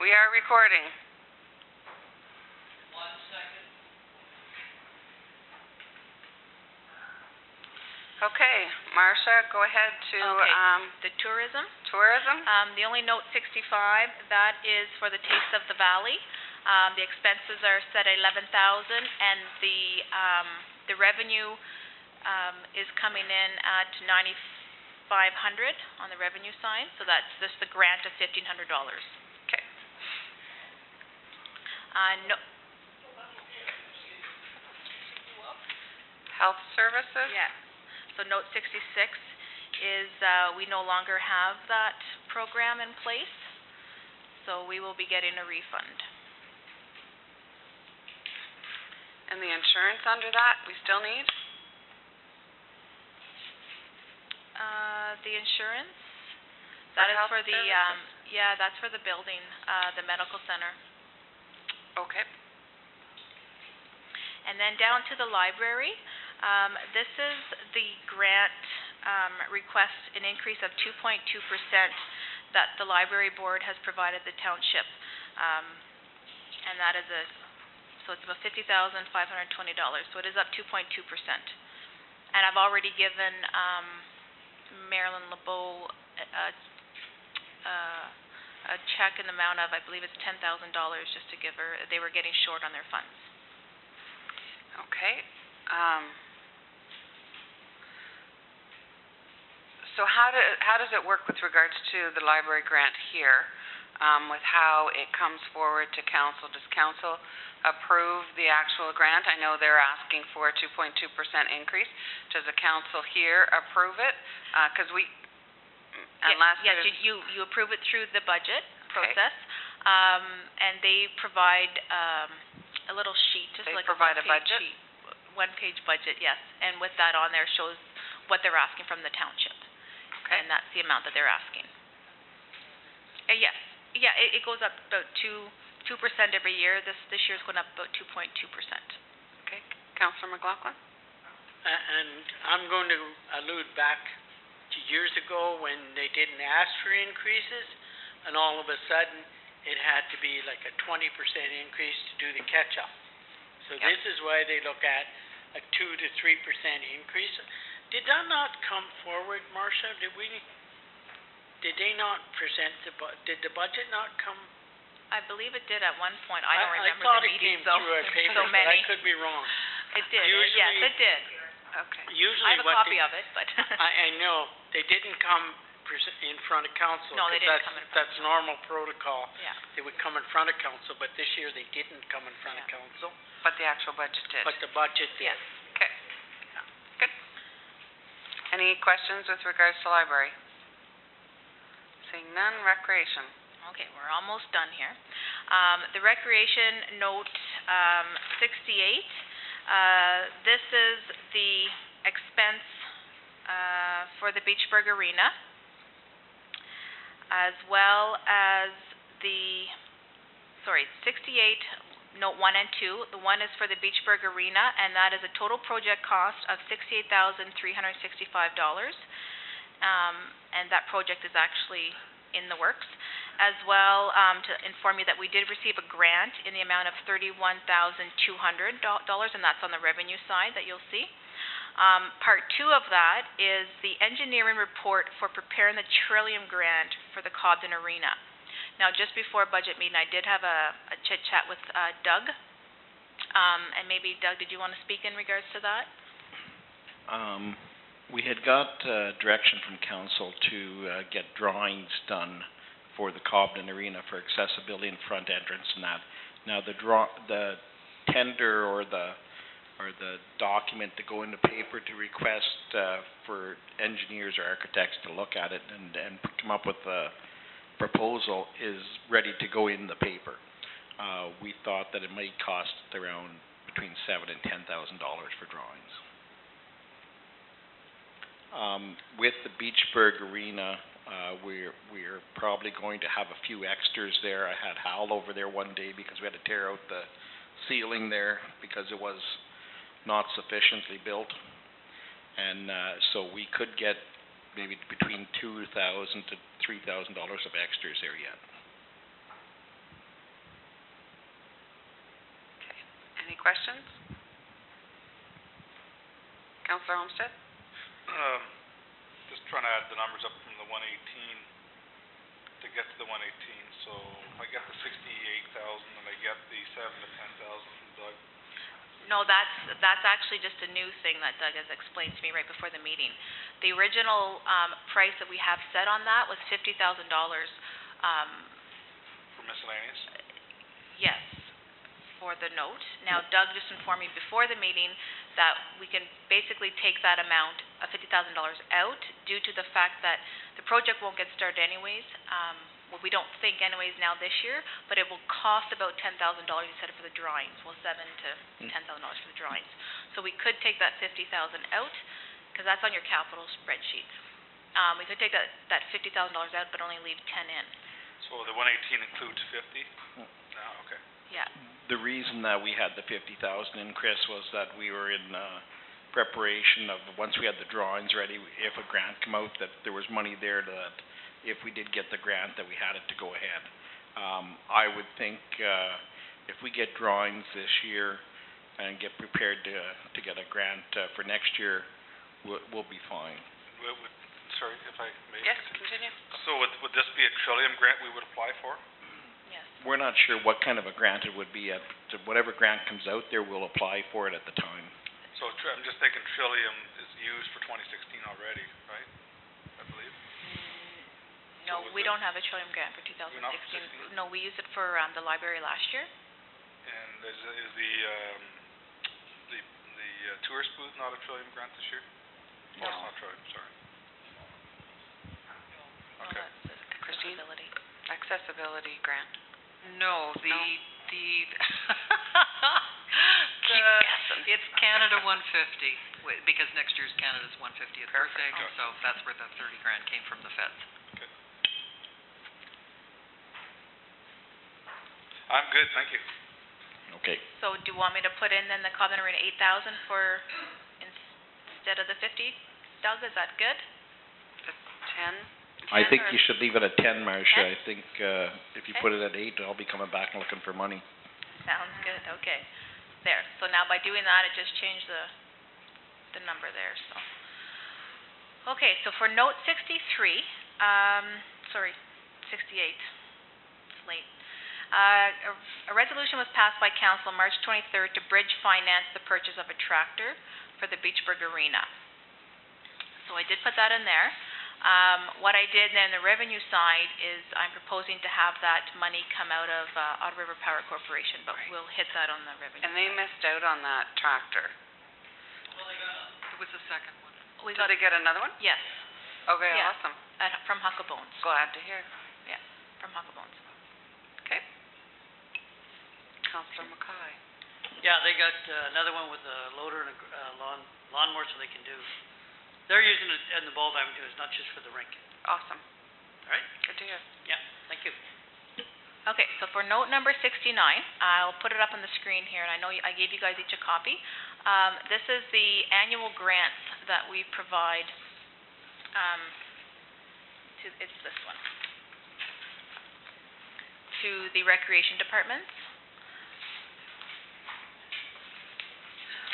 We are recording. 1 second. Okay, Marcia, go ahead to the tourism. tourism. The only note 65, that is for the Taste of the Valley. The expenses are set at 11,000, and the revenue is coming in at 9,500 on the revenue side. So that's just the grant of $1,500. Okay. No. Health services. Yes. So note 66 is we no longer have that program in place, so we will be getting a refund. And the insurance under that, we still need? The insurance, that is for the, services? that's for the building, the medical center. Okay. And then down to the library, this is the grant request, an increase of 2.2% that the library board has provided the township. And that is so it's about $50,520, so it is up 2.2%. And I've already given Marilyn LeBeau a check in the amount of, I believe it's $10,000 just to give her. They were getting short on their funds. Okay. So how does it work with regards to the library grant here, with how it comes forward to council? Does council approve the actual grant? I know they're asking for a 2.2% increase. Does the council here approve it? Because Yes, you approve it through the budget process, and they provide a little sheet, just they like provide a budget? sheet, one-page budget, yes. And with that on there shows what they're asking from the township. Okay. And that's the amount that they're asking. Yes. Yeah, it goes up about 2% every year. This year's going up about 2.2%. Okay. Councillor McLaughlin? And I'm going to allude back to years ago when they didn't ask for increases, and all of a sudden it had to be like a 20% increase to do the catch-up. So This is why they look at a 2 to 3% increase. Did that not come forward, Marcia? Did they not present did the budget not come? I believe it did at one point. I don't remember the meeting, so so papers, many. But I could be wrong. It did. Usually, yes, it did. Okay. Usually I have a copy of it, but I know they didn't come in front of council. No, they didn't come in front. That's normal protocol. Yeah. They would come in front of council, but this year they didn't come in front of council. But the actual budget did? But the budget did. Yes. Okay. Good. Any questions with regards to library? Seeing none, recreation. Okay, we're almost done here. The recreation note 68. This is the expense for the Beachburg Arena, as well as 68, note 1 and 2. The one is for the Beachburg Arena, and that is a total project cost of $68,365. And that project is actually in the works. As well, to inform you that we did receive a grant in the amount of $31,200, and that's on the revenue side that you'll see. Part 2 of that is the engineering report for preparing the Trillium grant for the Cobden Arena. Now, just before budget meeting, I did have a chit-chat with Doug. And maybe, Doug, did you want to speak in regards to that? We had got direction from council to get drawings done for the Cobden Arena for accessibility and front entrance and that. Now the tender or the document to go in the paper to request for engineers or architects to look at it and come up with a proposal is ready to go in the paper. We thought that it might cost around between $7,000 and $10,000 for drawings. With the Beachburg Arena, we're probably going to have a few extras there. I had Hal over there one day because we had to tear out the ceiling there because it was not sufficiently built, and so we could get maybe between $2,000 to $3,000 of extras there yet. questions? Councillor Homestead? Just trying to add the numbers up from the 118 to get to the 118. So if I get the 68,000 and I get the 7 to 10,000 from Doug. No, that's actually just a new thing that Doug has explained to me right before the meeting. The original price that we have set on that was $50,000. For miscellaneous? Yes, for the note. Now, Doug just informed me before the meeting that we can basically take that amount of $50,000 out due to the fact that the project won't get started anyways. Well, we don't think anyways now this year, but it will cost about $10,000, he said, for the drawings. Well, $7,000 to $10,000 for the drawings. So we could take that $50,000 out, because that's on your capital spreadsheet. We could take that $50,000 out, but only leave 10 in. So the 118 includes 50? No, okay. Yeah. The reason that we had the 50,000 in, Chris, was that we were in preparation of, once we had the drawings ready, if a grant come out, that there was money there that if we did get the grant, that we had it to go ahead. I would think if we get drawings this year and get prepared to get a grant for next year, we'll be fine. Sorry, if I may. Yes, continue. So would this be a Trillium grant we would apply for? Yes. We're not sure what kind of a grant it would be. Whatever grant comes out there, we'll apply for it at the time. So I'm just thinking Trillium is used for 2016 already, right? I believe. No, we don't have a Trillium grant for 2016. Not for 16? No, we used it for the library last year. And is the tourist booth not a Trillium grant this year? No. Oh, it's not Trillium, sorry. No, Okay. that's Christine? accessibility. Accessibility grant. No, No. It's Canada 150, because next year's Canada's 150th birthday, Perfect. so that's where the 30 grand came from the feds. I'm good, thank you. Okay. So do you want me to put in then the Cobden Arena 8,000 for instead of the 50? Doug, is that good? The 10? I think or- you should leave it at 10, Marcia. 10? I think if you Okay. put it at 8, I'll be coming back and looking for money. Sounds good, okay. There, so now by doing that, it just changed the number there, so. Okay, so for note 63, 68, it's late. A resolution was passed by council on March 23rd to bridge finance the purchase of a tractor for the Beachburg Arena. So I did put that in there. What I did then, the revenue side, is I'm proposing to have that money come out of Ottawa River Power Corporation, but we'll hit that on the revenue. And they missed out on that tractor. It was the second one. We Did got, they get another one? yes, Okay, Yeah. awesome. from Huckabones, Glad to hear. from Huckabones. Okay. Councillor Mackay. Yeah, they got another one with a loader and a lawnmower, so they can do. They're using it in the ball diamond too. It's not just for the rink. Awesome. All right. Good to hear. Yeah. Thank you. Okay, so for note number 69, I'll put it up on the screen here, and I know I gave you guys each a copy. This is the annual grants that we provide it's this one, to the recreation departments.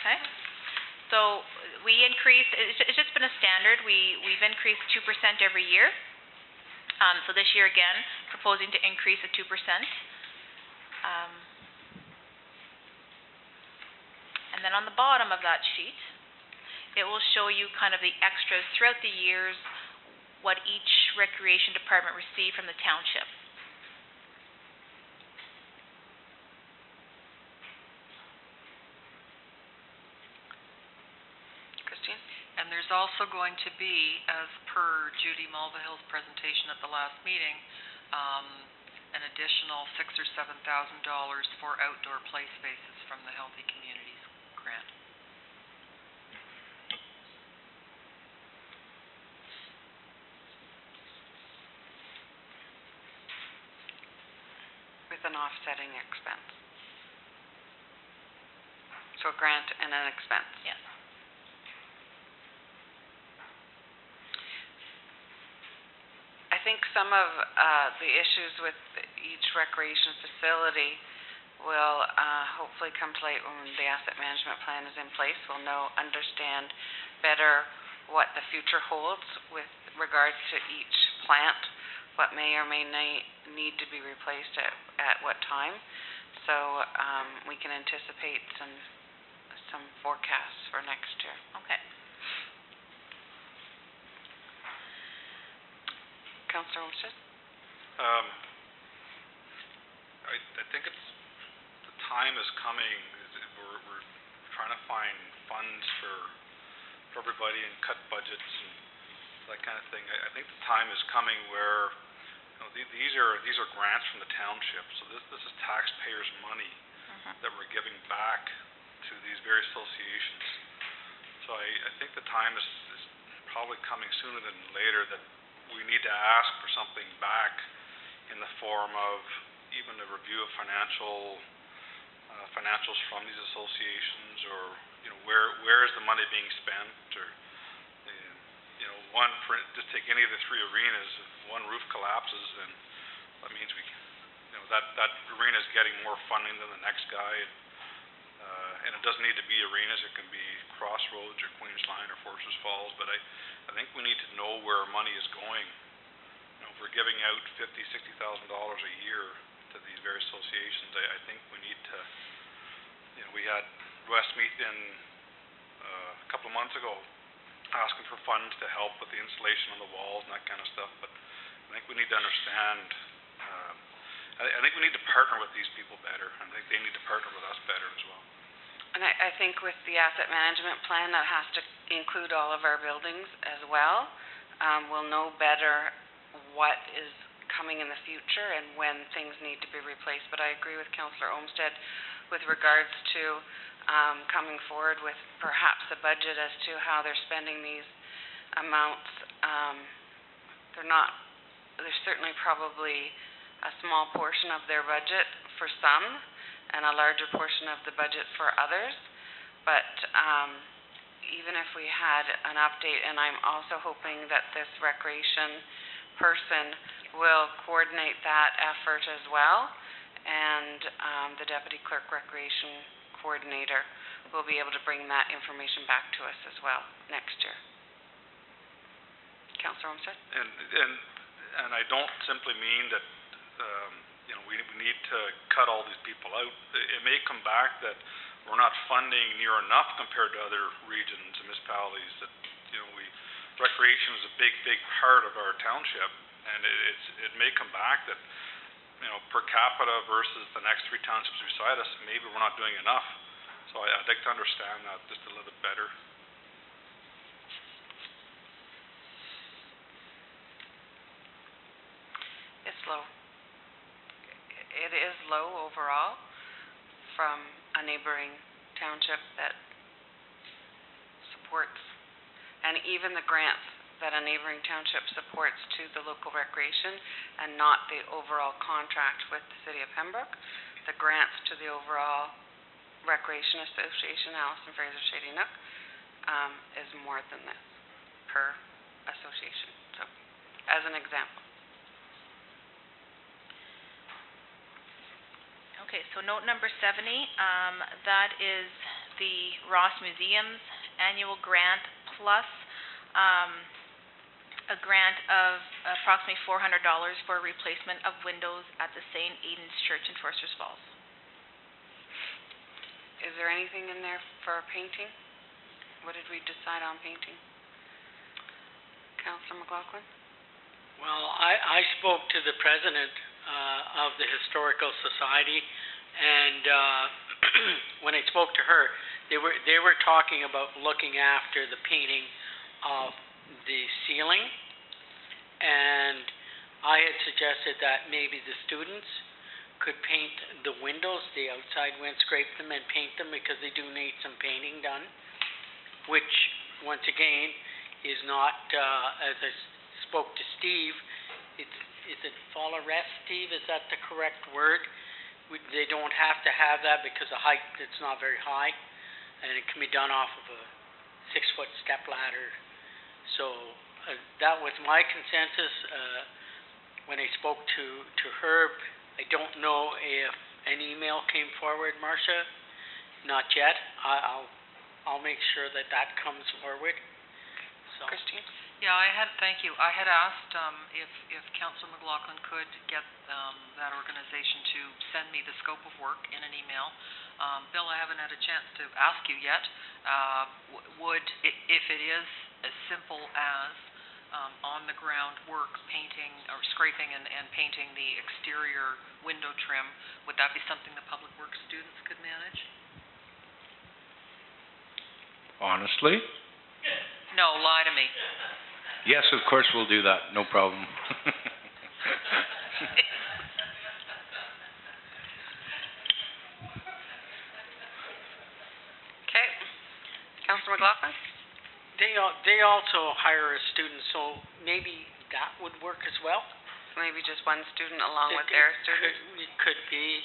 Okay, so we increased, it's just been a standard, we've increased 2% every year. So this year again, proposing to increase at 2%. And then on the bottom of that sheet, it will show you kind of the extras throughout the years, what each recreation department received from the township. Christine? And there's also going to be, as per Judy Mulvihill's presentation at the last meeting, an additional $6,000 or $7,000 for outdoor play spaces from the Healthy Communities grant. With an offsetting expense. So a grant and an expense. Yes. I think some of the issues with each recreation facility will, hopefully come to light when the asset management plan is in place. We'll understand better what the future holds with regards to each plant, what may or may need to be replaced at what time. So, we can anticipate some forecasts for next year. Okay. Councillor Olmsted? I think the time is coming, we're trying to find funds for everybody and cut budgets and that kind of thing. I think the time is coming where, these are grants from the township, so this is taxpayers' money that we're giving back to these various associations. So I think the time is probably coming sooner than later that we need to ask for something back in the form of even a review of financials from these associations, or where is the money being spent, or just take any of the three arenas. If one roof collapses, then that means that arena is getting more funding than the next guy, and it doesn't need to be arenas. It can be Crossroads or Queens Line or Foresters Falls, but I think we need to know where money is going. If we're giving out $50,000-$60,000 a year to these various associations, I think we need to, we had Westmeath in a couple of months ago asking for funds to help with the insulation on the walls and that kind of stuff, but I think we need to understand, I think we need to partner with these people better. I think they need to partner with us better as well. And I think with the asset management plan, that has to include all of our buildings as well. We'll know better what is coming in the future and when things need to be replaced. But I agree with Councillor Olmsted with regards to coming forward with perhaps a budget as to how they're spending these amounts. There's certainly probably a small portion of their budget for some and a larger portion of the budget for others. But even if we had an update, and I'm also hoping that this recreation person will coordinate that effort as well, and the Deputy Clerk Recreation Coordinator will be able to bring that information back to us as well next year. Councillor Olmsted? And I don't simply mean that we need to cut all these people out. It may come back that we're not funding near enough compared to other regions and municipalities. That recreation is a big part of our township, and it may come back that per capita versus the next three townships beside us, maybe we're not doing enough. So I'd like to understand that just a little bit better. It's low. It is low overall from a neighboring township that supports, and even the grants that a neighboring township supports to the local recreation and not the overall contract with the City of Pembroke. The grants to the overall Recreation Association, Allison Fraser Shady Nook, is more than this per association. So, as an example. Okay, so note number 70, that is the Ross Museum's annual grant plus a grant of approximately $400 for replacement of windows at the St. Aidan's Church in Foresters Falls. Is there anything in there for painting? What did we decide on painting? Councillor McLaughlin? Well, I spoke to the president of the Historical Society, and when I spoke to her, they were talking about looking after the painting of the ceiling, and I had suggested that maybe the students could paint the windows, the outside scrape them and paint them, because they do need some painting done, which once again is not, as I spoke to Steve, is it fall-arrest, Steve? Is that the correct word? They don't have to have that because the height, it's not very high, and it can be done off of a 6-foot step ladder. So that was my consensus when I spoke to Herb. I don't know if an email came forward, Marcia? Not yet. I'll make sure that that comes forward. So. Christine? Yeah, thank you. I had asked, if Councillor McLaughlin could get, that organization to send me the scope of work in an email. Bill, I haven't had a chance to ask you yet. If it is as simple as, on-the-ground work, painting or scraping and painting the exterior window trim, would that be something the Public Works students could manage? Honestly? No, lie to me. Yes, of course we'll do that, no problem. Okay. Councillor McLaughlin? They also hire a student, so maybe that would work as well? Maybe just one student along with their student? It could be.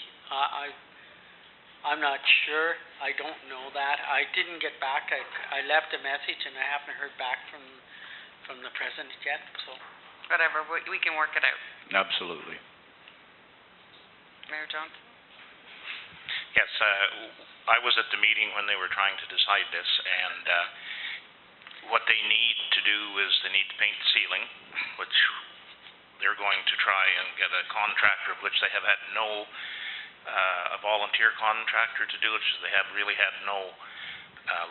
I'm not sure. I don't know that. I didn't get back. I left a message and I haven't heard back from the president yet, so. Whatever, we can work it out. Absolutely. Mayor Johnson? Yes, I was at the meeting when they were trying to decide this, and what they need to do is they need to paint the ceiling, which they're going to try and get a contractor, which they have had a volunteer contractor to do, which they have really had no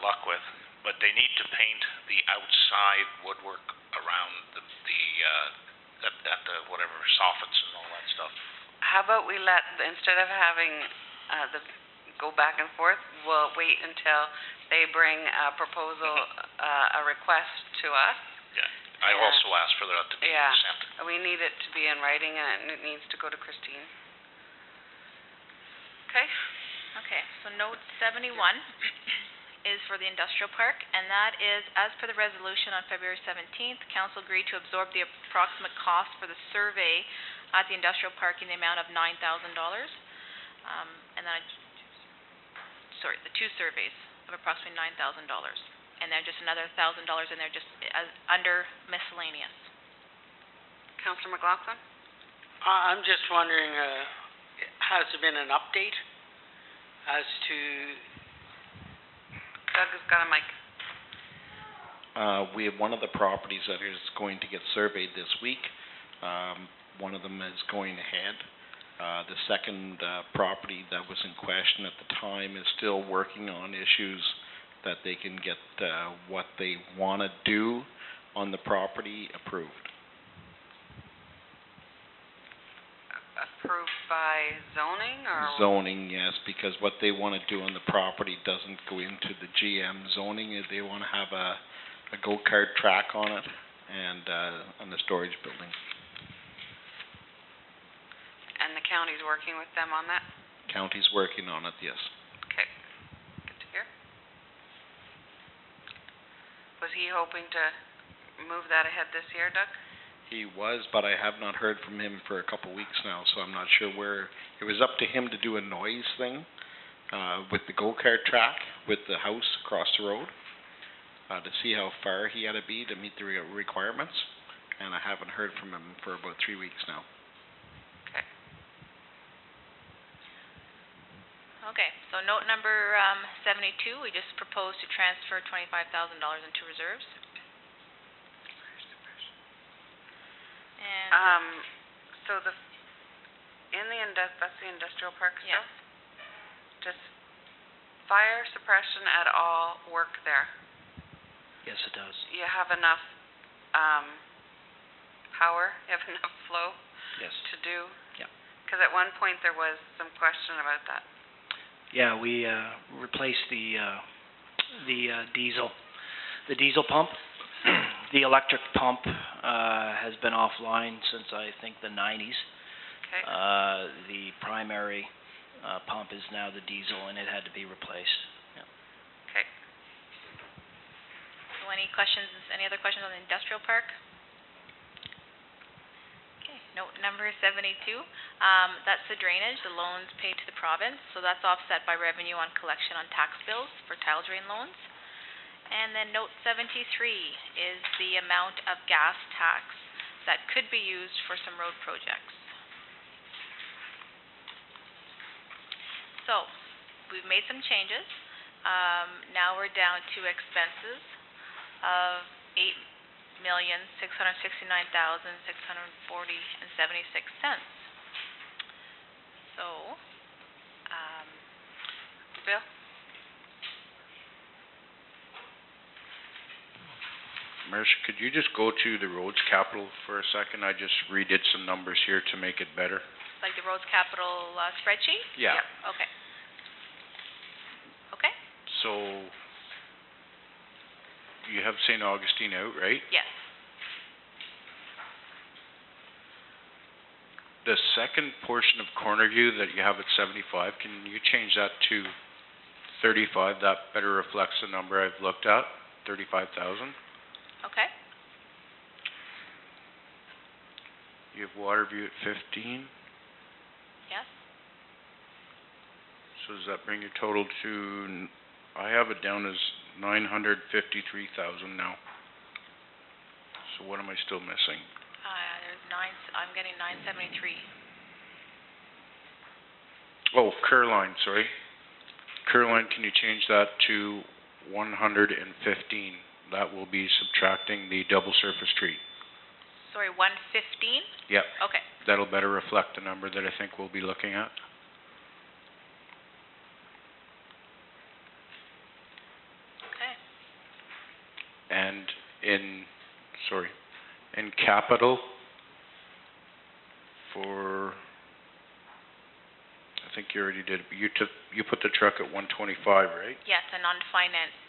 luck with. But they need to paint the outside woodwork around the whatever soffits and all that stuff. How about we instead of having go back and forth, we'll wait until they bring a proposal, a request to us. Yeah, I also asked for that to be sent. We need it to be in writing, and it needs to go to Christine. Okay? Okay, so note 71 is for the industrial park, and that is, as per the resolution on February 17th, council agreed to absorb the approximate cost for the survey at the industrial park in the amount of $9,000. And then, the two surveys of approximately $9,000. And then just another $1,000 in there just under miscellaneous. Councillor McLaughlin? I'm just wondering, has there been an update as to? Doug has got a mic. We have one of the properties that is going to get surveyed this week. One of them is going ahead. The second property that was in question at the time is still working on issues that they can get what they want to do on the property approved. Approved by zoning or? Zoning, yes, because what they want to do on the property doesn't go into the GM zoning. They want to have a go-kart track on it and on the storage building. And the county's working with them on that? County's working on it, yes. Okay, good to hear. Was he hoping to move that ahead this year, Doug? He was, but I have not heard from him for a couple weeks now, so I'm not sure where. It was up to him to do a noise thing with the go-kart track with the house across the road to see how far he had to be to meet the requirements, and I haven't heard from him for about 3 weeks now. Okay. Okay, so note number 72, we just proposed to transfer $25,000 into reserves. And So that's the industrial park stuff? Yes. Does fire suppression at all work there? Yes, it does. You have enough power, you have enough flow Yes. to do? Yeah. Because at one point there was some question about that. Yeah, we replaced the diesel pump. The electric pump has been offline since I think the 90s. Okay. The primary pump is now the diesel, and it had to be replaced. Yeah. Okay. so any questions, any other questions on the industrial park? Okay, note number 72, that's the drainage, the loans paid to the province. So that's offset by revenue on collection on tax bills for tile drain loans. And then note 73 is the amount of gas tax that could be used for some road projects. So, we've made some changes. Now we're down to expenses of $8,669,640.76. So, Bill? Marcia, could you just go to the roads capital for a second? I just redid some numbers here to make it better. like the roads capital spreadsheet? Yeah. Okay. Okay? So, you have St. Augustine out, right? Yes. The second portion of Cornerview that you have at 75, can you change that to 35? That better reflects the number I've looked at, 35,000. Okay. You have Waterview at 15. Yes. So does that bring your total to, I have it down as 953,000 now. So what am I still missing? I'm getting 973. Oh, Curline, sorry. Curline, can you change that to 115? That will be subtracting the double surface treat. Sorry, 115? Yep. Okay. That'll better reflect the number that I think we'll be looking at. Okay. And in capital for, I think you already did, you put the truck at 125, right? Yes, and unfinanced,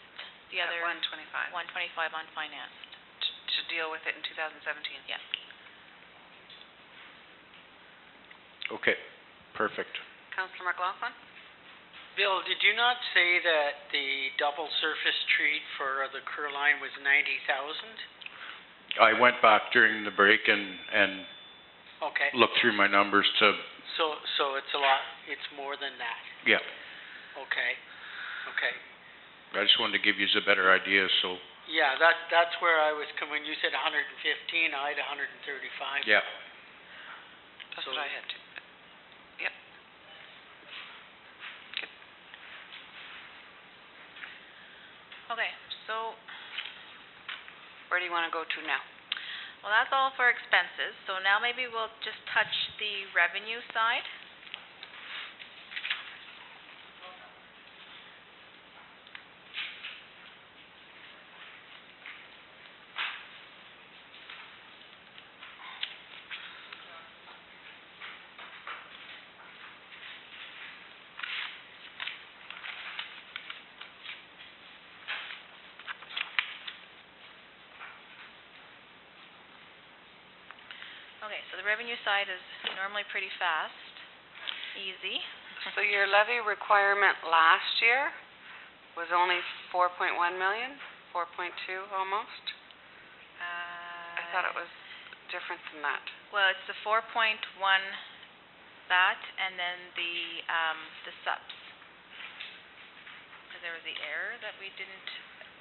the other... At 125. 125 unfinanced. To deal with it in 2017. Yes. Okay, perfect. Councillor McLaughlin? Bill, did you not say that the double surface treat for the Curline was 90,000? I went back during the break and Okay. looked through my numbers to, So it's a lot, it's more than that. yeah. Okay. Okay. I just wanted to give you a better idea, so, Yeah, that's where I was when you said 115, I had 135. yeah. That's So- what I had too. Yep. Good. Okay, so, Where do you want to go to now? well, that's all for expenses. So now maybe we'll just touch the revenue side. Okay, so the revenue side is normally pretty fast, easy. So your levy requirement last year was only 4.1 million? 4.2 almost? I thought it was different than that. Well, it's the 4.1, that, and then the subs. Because there was the error that we didn't,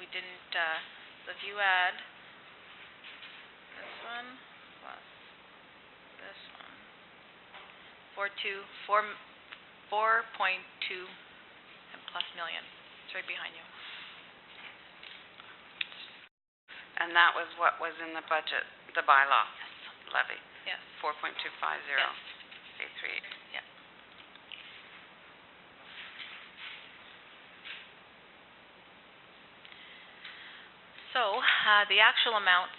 so if you add this one plus this one, 4.2 and plus million, it's right behind you. And that was what was in the budget, the bylaw levy? Yes. 4.250. Yes. 838. Yeah. So, the actual amounts,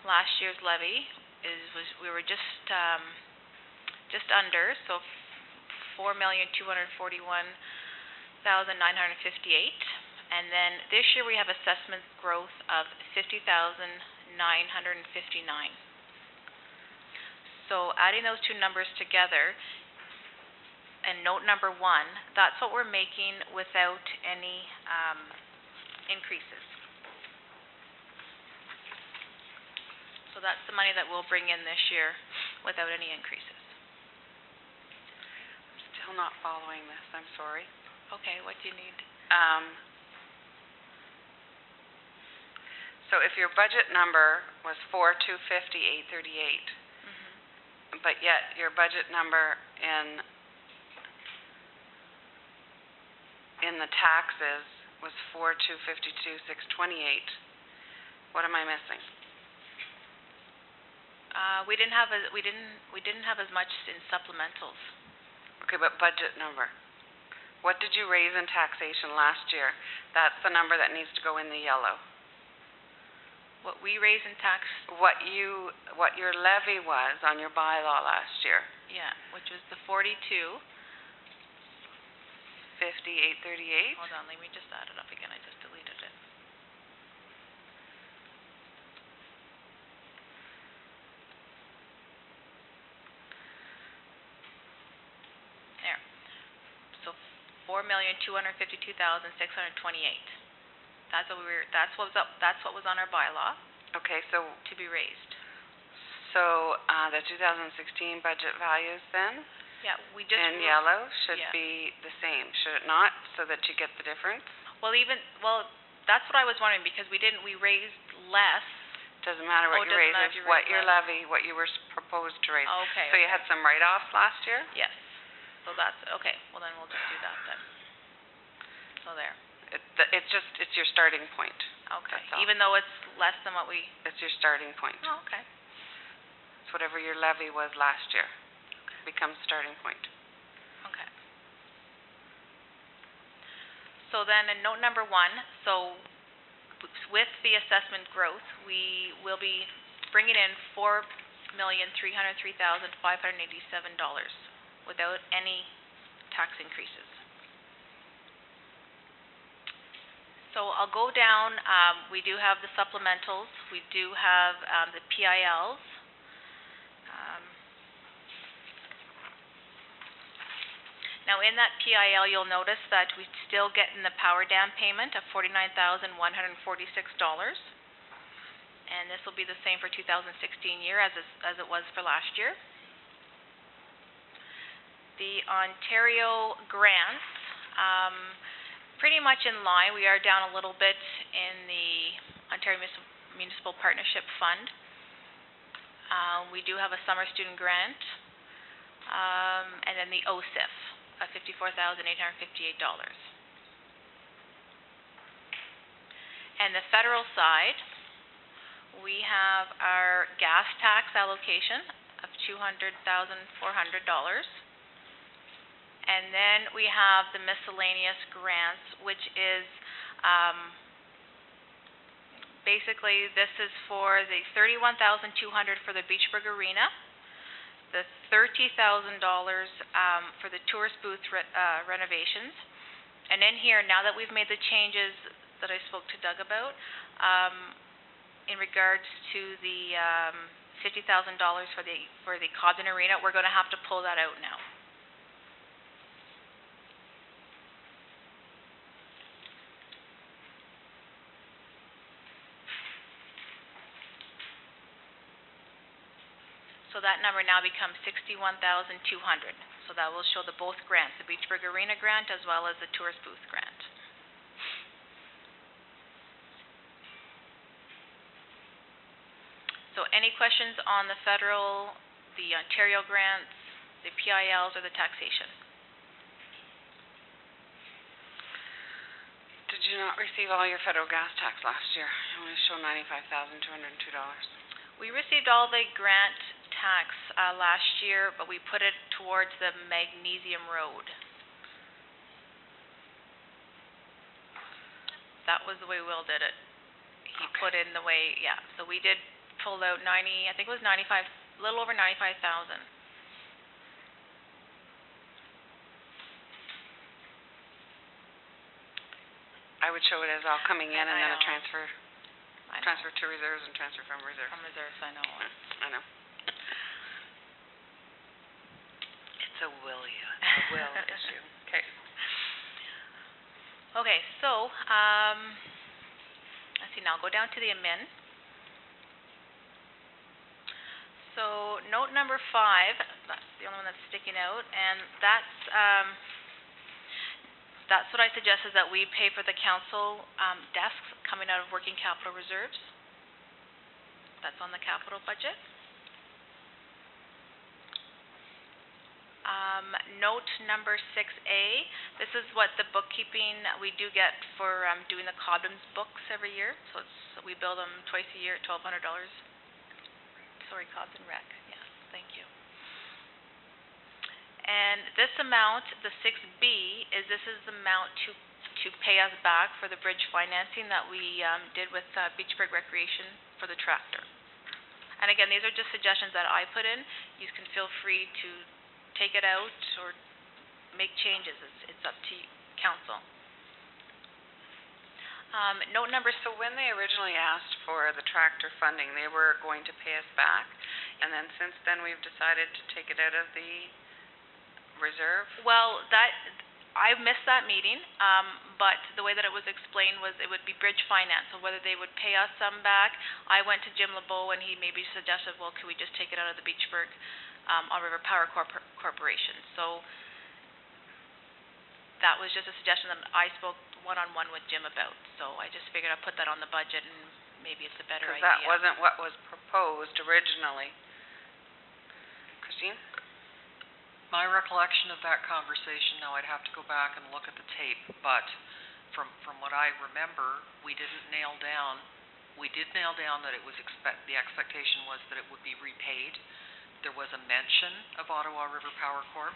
last year's levy we were just under, so 4,241,958. And then this year we have assessment growth of 50,959. So adding those two numbers together, and note number 1, that's what we're making without any increases. So that's the money that we'll bring in this year without any increases. I'm still not following this, I'm sorry. Okay, what do you need? So if your budget number was 4,250,838, but yet your budget number in in the taxes was 4,252,628. What am I missing? We didn't have as much in supplementals. Okay, but budget number. What did you raise in taxation last year? That's the number that needs to go in the yellow. What we raised in tax, What your levy was on your bylaw last year. yeah, which was the 42. 5838. Hold on, let me just add it up again. I just deleted it. There. So 4,252,628. That's what that's what was on our bylaw Okay, so to be raised. the 2016 budget values then Yeah, we just in yellow should yeah. be the same, should it not? So that you get the difference? Well, that's what I was wondering because we raised less. Doesn't matter what you doesn't raise, matter if it's you what raise your less. levy, what you were proposed to raise. Okay. So you had some write-offs last year? Yes. So that's okay. Well, then we'll just do that then. So there. It's your starting point. Okay. That's all. Even though it's less than what we. It's your starting point. Oh, okay. It's whatever your levy was last year. Becomes starting point. Okay. So then in note number 1, so with the assessment growth, we will be bringing in $4,303,587 without any tax increases. So I'll go down, we do have the supplementals, we do have the PILs. Now in that PIL, you'll notice that we still get in the power dam payment of $49,146. And this will be the same for 2016 year as it was for last year. The Ontario grants, pretty much in line. We are down a little bit in the Ontario Municipal Partnership Fund. We do have a summer student grant, and then the OSIF of $54,858. And the federal side, we have our gas tax allocation of $200,400. And then we have the miscellaneous grants, which is basically this is for the $31,200 for the Beachburg Arena, the $30,000 for the tourist booth renovations. And in here, now that we've made the changes that I spoke to Doug about, in regards to the $50,000 for the Cobden Arena, we're going to have to pull that out now. So that number now becomes $61,200. So that will show the both grants, the Beachburg Arena grant as well as the tourist booth grant. So any questions on the federal, the Ontario grants, the PILs, or the taxation? Did you not receive all your federal gas tax last year? You only show $95,202. We received all the grant tax last year, but we put it towards the Magnesium Road. That was the way Will did it. He Okay. put in the way, yeah. So we did pull out 90, I think it was 95, a little over 95,000. I would show it as all coming in and I then a know. transfer I know. to reserves and transfer from reserves. From reserves, I know. I know. It's a will issue. Okay. Okay, so, let's see now, go down to the admin. So, note number 5, that's the only one that's sticking out, and that's what I suggest is that we pay for the council desks coming out of working capital reserves. That's on the capital budget. note number 6A, this is what the bookkeeping we do get for doing the Cobden's books every year. So we bill them twice a year at $1,200. Sorry, Cobden Rec. Yes, thank you. And this amount, the 6B, this is the amount to pay us back for the bridge financing that we did with Beachburg Recreation for the tractor. And again, these are just suggestions that I put in. You can feel free to take it out or make changes. It's up to you, council. Note number. So when they originally asked for the tractor funding, they were going to pay us back, and then since then we've decided to take it out of the reserve? Well, I missed that meeting, but the way that it was explained was it would be bridge finance, so whether they would pay us some back. I went to Jim LeBeau and he maybe suggested, well, could we just take it out of the Beachburg River Power Corporation? So that was just a suggestion that I spoke one-on-one with Jim about. So I just figured I'd put that on the budget and maybe it's a better idea. Because that wasn't what was proposed originally. Christine? My recollection of that conversation, now I'd have to go back and look at the tape, but from what I remember, we did nail down that it was the expectation was that it would be repaid. There was a mention of Ottawa River Power Corp,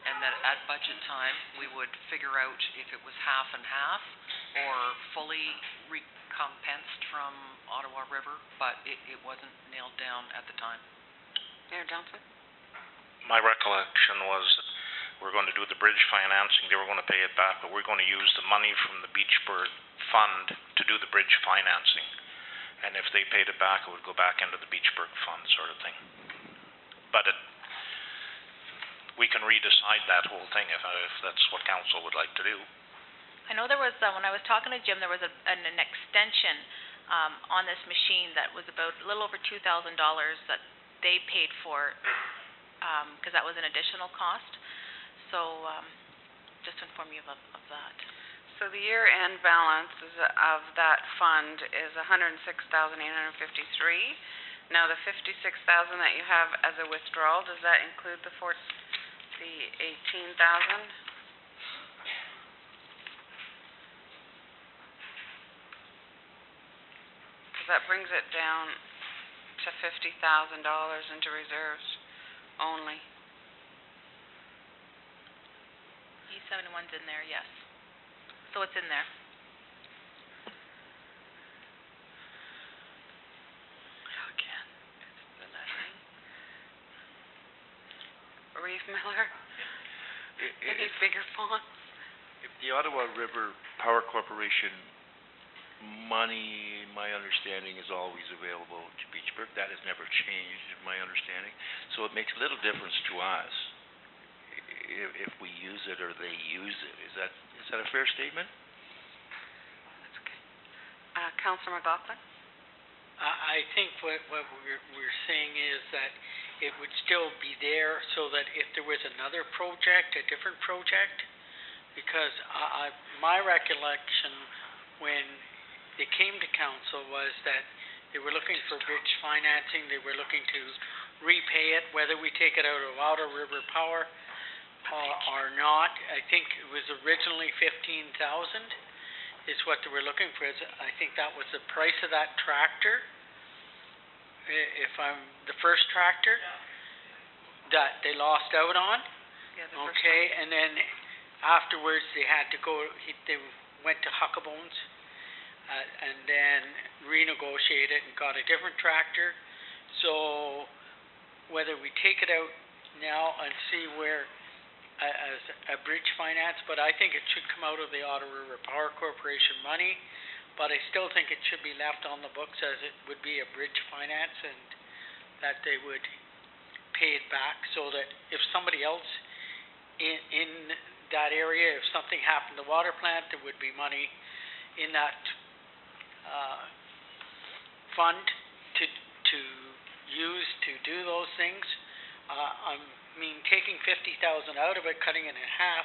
and that at budget time, we would figure out if it was half and half or fully recompensed from Ottawa River, but it wasn't nailed down at the time. Mayor Johnson? My recollection was that we're going to do the bridge financing, they were going to pay it back, but we're going to use the money from the Beachburg Fund to do the bridge financing. And if they paid it back, it would go back into the Beachburg Fund sort of thing. But we can redecide that whole thing if that's what council would like to do. I know there was, when I was talking to Jim, there was an extension on this machine that was about a little over $2,000 that they paid for, because that was an additional cost. So just to inform you of that. So the year-end balance of that fund is $106,853. Now the $56,000 that you have as a withdrawal, does that include the $18,000? Because that brings it down to $50,000 into reserves only. E71's in there, yes. So it's in there. Again, it's the lettering. Reeve Miller? Any bigger fonts? If the Ottawa River Power Corporation money, my understanding, is always available to Beachburg. That has never changed, in my understanding. So it makes little difference to us if we use it or they use it. Is that a fair statement? That's okay. Councillor McLaughlin? I think what we're saying is that it would still be there so that if there was another project, a different project, because my recollection when they came to council was that they were looking for bridge financing, they were looking to repay it, whether we take it out of Ottawa River Power or not. I think it was originally $15,000 is what they were looking for. I think that was the price of that tractor, the first tractor that they lost out on. Yeah, okay, and then afterwards they had to go, they went to Huckabones and then renegotiated and got a different tractor. So whether we take it out now and see where as a bridge finance, but I think it should come out of the Ottawa River Power Corporation money, but I still think it should be left on the books as it would be a bridge finance, and that they would pay it back so that if somebody else in that area, if something happened to the water plant, there would be money in that fund to use to do those things. I mean, taking $50,000 out of it, cutting it in half,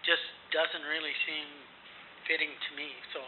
just doesn't really seem fitting to me. So